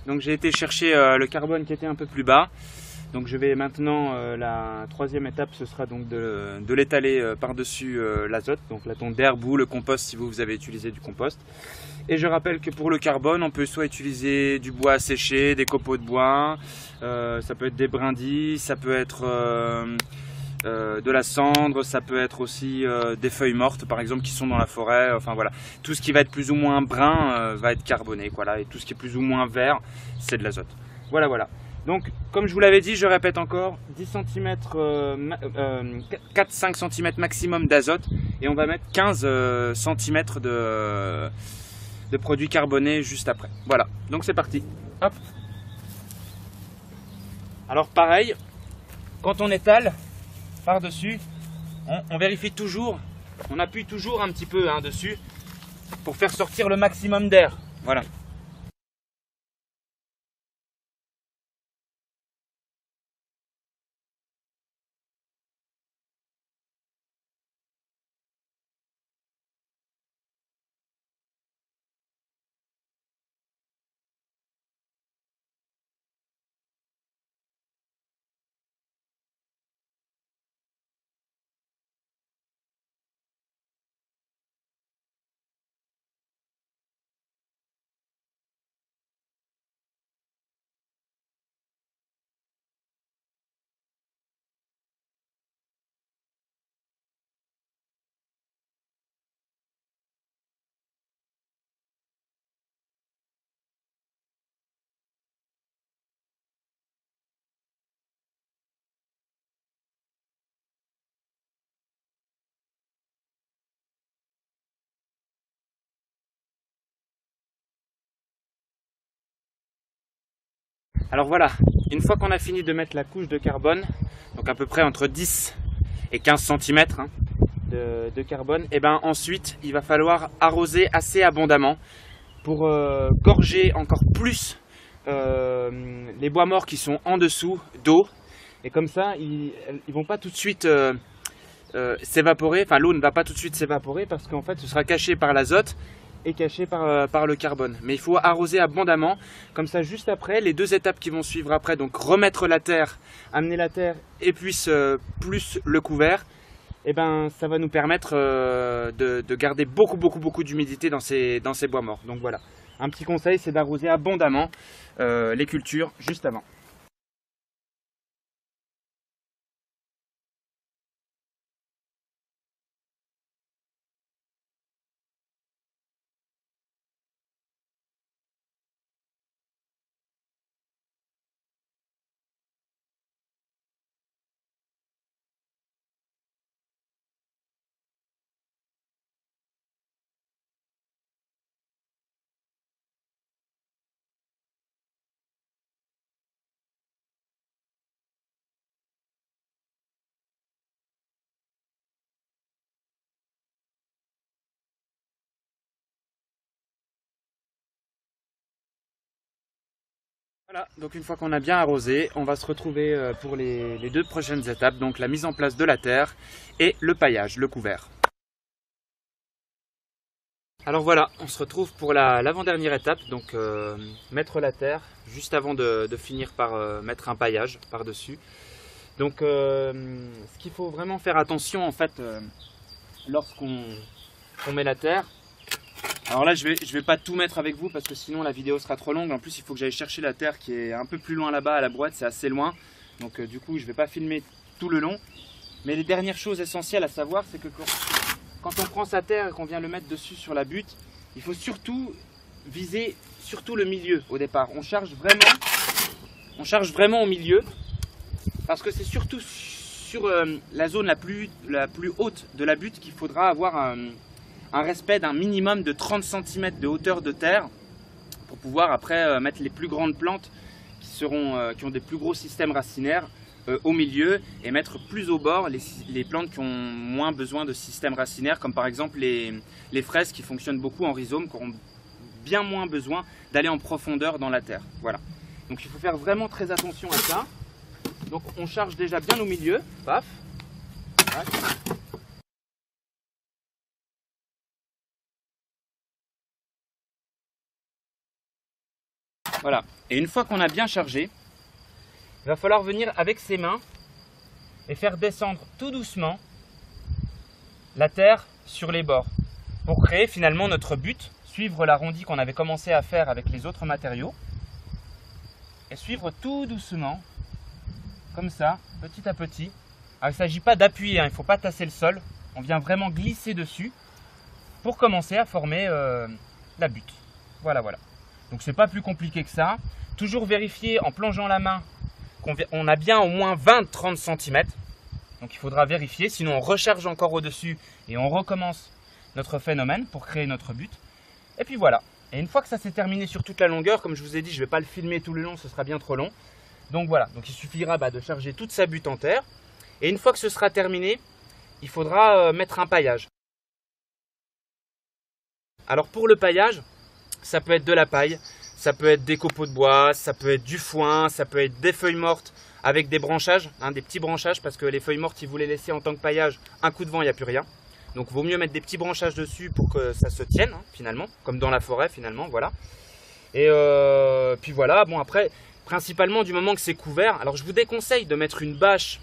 Donc j'ai été chercher le carbone qui était un peu plus bas. Donc je vais maintenant, la troisième étape, ce sera donc de l'étaler par-dessus l'azote, donc la tonte d'herbe ou le compost si vous avez utilisé du compost. Et je rappelle que pour le carbone, on peut soit utiliser du bois séché, des copeaux de bois, ça peut être des brindilles, ça peut être de la cendre, ça peut être aussi des feuilles mortes par exemple qui sont dans la forêt, enfin voilà. Tout ce qui va être plus ou moins brun va être carboné, voilà, et tout ce qui est plus ou moins vert, c'est de l'azote. Voilà, voilà. Donc, comme je vous l'avais dit, je répète encore, 10 cm, 4-5 cm maximum d'azote et on va mettre 15 cm de produits carbonés juste après. Voilà, donc c'est parti. Hop. Alors pareil, quand on étale par-dessus, on vérifie toujours, on appuie toujours un petit peu dessus pour faire sortir le maximum d'air. Voilà. Alors voilà, une fois qu'on a fini de mettre la couche de carbone, donc à peu près entre 10 et 15 cm de carbone, et ben ensuite il va falloir arroser assez abondamment pour gorger encore plus les bois morts qui sont en dessous d'eau. Et comme ça, ils vont pas tout de suite s'évaporer, enfin l'eau ne va pas tout de suite s'évaporer parce qu'en fait ce sera caché par l'azote et caché par le carbone. Mais il faut arroser abondamment, comme ça juste après, les deux étapes qui vont suivre après, donc remettre la terre, amener la terre et puis plus le couvert, et ben ça va nous permettre de garder beaucoup d'humidité dans ces bois morts. Donc voilà, un petit conseil, c'est d'arroser abondamment les cultures juste avant. Voilà, donc une fois qu'on a bien arrosé, on va se retrouver pour les deux prochaines étapes, donc la mise en place de la terre et le paillage, le couvert. Alors voilà, on se retrouve pour l'avant-dernière étape, donc mettre la terre juste avant de finir par mettre un paillage par-dessus. Donc ce qu'il faut vraiment faire attention en fait lorsqu'on met la terre. Alors là je vais pas tout mettre avec vous parce que sinon la vidéo sera trop longue. En plus il faut que j'aille chercher la terre qui est un peu plus loin là-bas à la boîte, c'est assez loin. Donc du coup je vais pas filmer tout le long. Mais les dernières choses essentielles à savoir, c'est que quand on prend sa terre et qu'on vient le mettre dessus sur la butte, il faut surtout viser le milieu au départ. On charge vraiment au milieu parce que c'est surtout sur la zone la plus haute de la butte qu'il faudra avoir un respect d'un minimum de 30 cm de hauteur de terre pour pouvoir après mettre les plus grandes plantes qui ont des plus gros systèmes racinaires au milieu et mettre plus au bord les plantes qui ont moins besoin de système racinaire, comme par exemple les fraises qui fonctionnent beaucoup en rhizome, qui auront bien moins besoin d'aller en profondeur dans la terre. Voilà. Donc il faut faire vraiment très attention à ça. Donc on charge déjà bien au milieu, paf. Tac. Voilà. Et une fois qu'on a bien chargé, il va falloir venir avec ses mains et faire descendre tout doucement la terre sur les bords pour créer finalement notre butte, suivre l'arrondi qu'on avait commencé à faire avec les autres matériaux et suivre tout doucement, comme ça, petit à petit. Alors, il ne s'agit pas d'appuyer, hein, il ne faut pas tasser le sol, on vient vraiment glisser dessus pour commencer à former la butte. Voilà, voilà. Donc c'est pas plus compliqué que ça. Toujours vérifier en plongeant la main qu'on a bien au moins 20-30 cm. Donc il faudra vérifier, sinon on recharge encore au-dessus et on recommence notre phénomène pour créer notre butte. Et puis voilà. Et une fois que ça s'est terminé sur toute la longueur, comme je vous ai dit, je ne vais pas le filmer tout le long, ce sera bien trop long. Donc voilà, donc il suffira de charger toute sa butte en terre. Et une fois que ce sera terminé, il faudra mettre un paillage. Alors pour le paillage, ça peut être de la paille, ça peut être des copeaux de bois, ça peut être du foin, ça peut être des feuilles mortes avec des branchages, hein, des petits branchages, parce que les feuilles mortes, si vous les laissez en tant que paillage, un coup de vent, il n'y a plus rien. Donc il vaut mieux mettre des petits branchages dessus pour que ça se tienne, hein, finalement, comme dans la forêt finalement, voilà. Et puis voilà, bon après, principalement du moment que c'est couvert, alors je vous déconseille de mettre une bâche,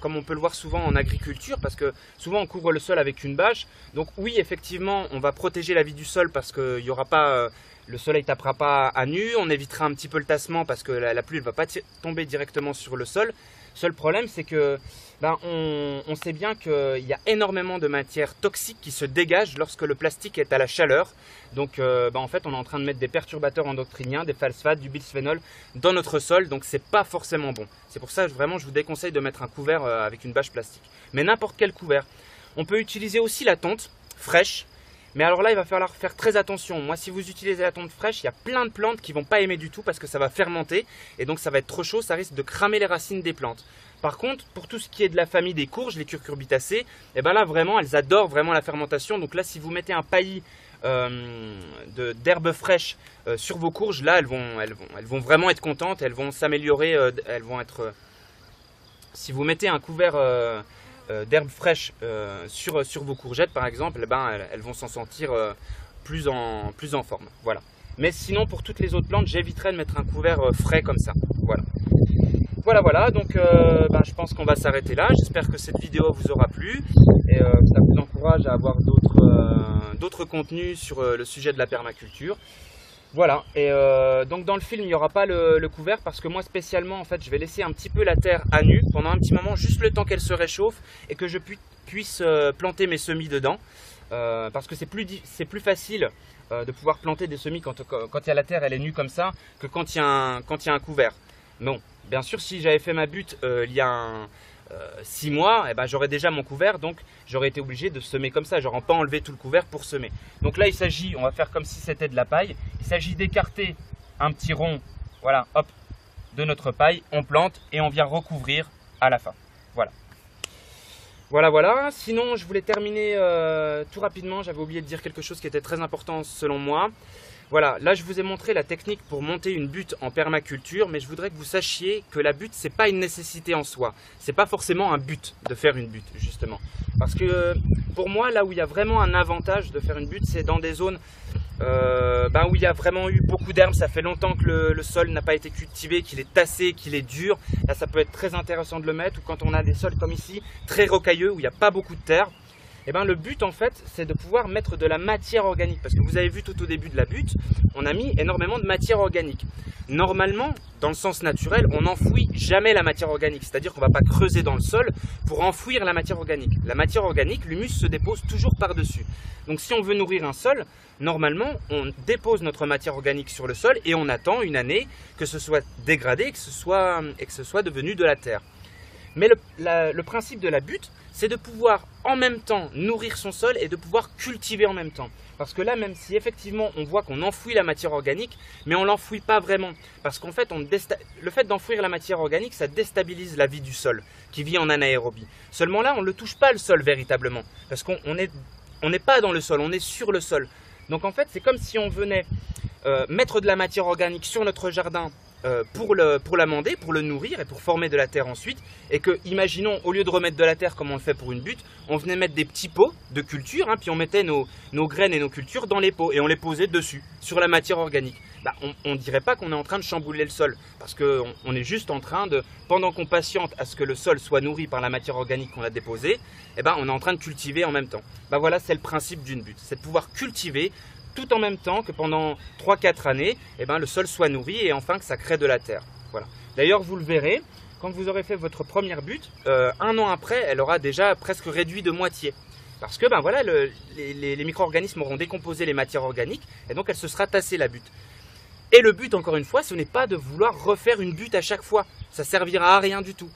comme on peut le voir souvent en agriculture, parce que souvent on couvre le sol avec une bâche. Donc oui, effectivement, on va protéger la vie du sol parce qu'il y aura pas, le soleil ne tapera pas à nu, on évitera un petit peu le tassement parce que la pluie ne va pas tomber directement sur le sol. Seul problème, c'est que on sait bien qu'il y a énormément de matières toxiques qui se dégagent lorsque le plastique est à la chaleur. Donc en fait, on est en train de mettre des perturbateurs endocriniens, des phosphates, du bisphénol dans notre sol. Donc c'est pas forcément bon. C'est pour ça que vraiment je vous déconseille de mettre un couvert avec une bâche plastique. Mais n'importe quel couvert. On peut utiliser aussi la tonte fraîche. Mais alors là, il va falloir faire très attention. Moi, si vous utilisez la tonte fraîche, il y a plein de plantes qui ne vont pas aimer du tout parce que ça va fermenter. Et donc, ça va être trop chaud, ça risque de cramer les racines des plantes. Par contre, pour tout ce qui est de la famille des courges, les curcubitacées, et ben là, vraiment, elles adorent vraiment la fermentation. Donc là, si vous mettez un paillis d'herbes fraîches sur vos courges, là, elles vont vraiment être contentes. Elles vont s'améliorer. Elles vont être... si vous mettez un couvert... d'herbes fraîches sur vos courgettes par exemple, elles vont s'en sentir plus en forme. Voilà. Mais sinon pour toutes les autres plantes, j'éviterai de mettre un couvert frais comme ça. Voilà. Voilà, donc je pense qu'on va s'arrêter là. J'espère que cette vidéo vous aura plu et que ça vous encourage à avoir d'autres contenus sur le sujet de la permaculture. Voilà, et donc dans le film il n'y aura pas le couvert parce que moi spécialement en fait je vais laisser un petit peu la terre à nu pendant un petit moment, juste le temps qu'elle se réchauffe et que je puisse planter mes semis dedans, parce que c'est plus facile de pouvoir planter des semis quand il y a la terre, elle est nue comme ça, que quand il y a un couvert. Non, bien sûr si j'avais fait ma butte il y a 6 mois, j'aurais déjà mon couvert, donc j'aurais été obligé de semer comme ça, j'aurais pas enlevé tout le couvert pour semer. Donc là il s'agit, on va faire comme si c'était de la paille, il s'agit d'écarter un petit rond, voilà, hop, de notre paille, on plante et on vient recouvrir à la fin. Voilà. Sinon je voulais terminer tout rapidement, j'avais oublié de dire quelque chose qui était très important selon moi. Voilà, là je vous ai montré la technique pour monter une butte en permaculture, mais je voudrais que vous sachiez que la butte, c'est pas une nécessité en soi. C'est pas forcément un but de faire une butte, justement. Parce que pour moi, là où il y a vraiment un avantage de faire une butte, c'est dans des zones où il y a vraiment eu beaucoup d'herbes, ça fait longtemps que le sol n'a pas été cultivé, qu'il est tassé, qu'il est dur. Là, ça peut être très intéressant de le mettre, ou quand on a des sols comme ici, très rocailleux, où il n'y a pas beaucoup de terre. Le but en fait c'est de pouvoir mettre de la matière organique, parce que vous avez vu tout au début de la butte, on a mis énormément de matière organique. Normalement, dans le sens naturel, on n'enfouit jamais la matière organique, c'est-à-dire qu'on ne va pas creuser dans le sol pour enfouir la matière organique. La matière organique, l'humus se dépose toujours par-dessus. Donc si on veut nourrir un sol, normalement on dépose notre matière organique sur le sol et on attend une année que ce soit dégradé et que ce soit devenu de la terre. Mais le principe de la butte, c'est de pouvoir en même temps nourrir son sol et de pouvoir cultiver en même temps. Parce que là, même si effectivement on voit qu'on enfouit la matière organique, mais on ne l'enfouit pas vraiment. Parce qu'en fait, le fait d'enfouir la matière organique, ça déstabilise la vie du sol, qui vit en anaérobie. Seulement là, on ne le touche pas le sol véritablement. Parce qu'on n'est pas dans le sol, on est sur le sol. Donc en fait, c'est comme si on venait mettre de la matière organique sur notre jardin pour l'amender, pour le nourrir et pour former de la terre ensuite, et que, imaginons, au lieu de remettre de la terre comme on le fait pour une butte, on venait mettre des petits pots de culture, puis on mettait nos graines et nos cultures dans les pots et on les posait dessus, sur la matière organique. bah, on ne dirait pas qu'on est en train de chambouler le sol. Parce qu'on est juste en train de, pendant qu'on patiente à ce que le sol soit nourri par la matière organique qu'on a déposée, eh ben, on est en train de cultiver en même temps. Bah, voilà, c'est le principe d'une butte. C'est de pouvoir cultiver tout en même temps que pendant 3-4 années, eh ben, le sol soit nourri et enfin que ça crée de la terre. Voilà. D'ailleurs, vous le verrez, quand vous aurez fait votre première butte, 1 an après, elle aura déjà presque réduit de moitié. Parce que ben voilà, les micro-organismes auront décomposé les matières organiques et donc elle se sera tassée la butte. Et le but, encore une fois, ce n'est pas de vouloir refaire une butte à chaque fois. Ça servira à rien du tout.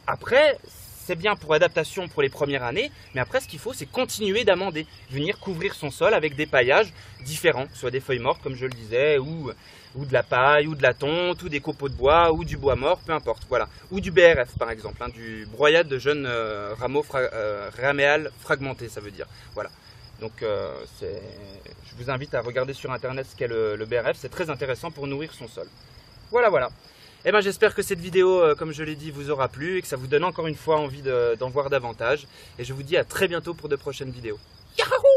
Après, c'est bien pour adaptation pour les premières années, mais après ce qu'il faut, c'est continuer d'amender, venir couvrir son sol avec des paillages différents, soit des feuilles mortes comme je le disais, ou de la paille, ou de la tonte, ou des copeaux de bois, ou du bois mort, peu importe, voilà. Ou du BRF par exemple, hein, du broyade de jeunes rameaux raméales fragmentés, ça veut dire, voilà. Donc je vous invite à regarder sur internet ce qu'est le BRF, c'est très intéressant pour nourrir son sol. Voilà, voilà. Eh ben, j'espère que cette vidéo, comme je l'ai dit, vous aura plu et que ça vous donne encore une fois envie d'en voir davantage. Et je vous dis à très bientôt pour de prochaines vidéos. Yahoo!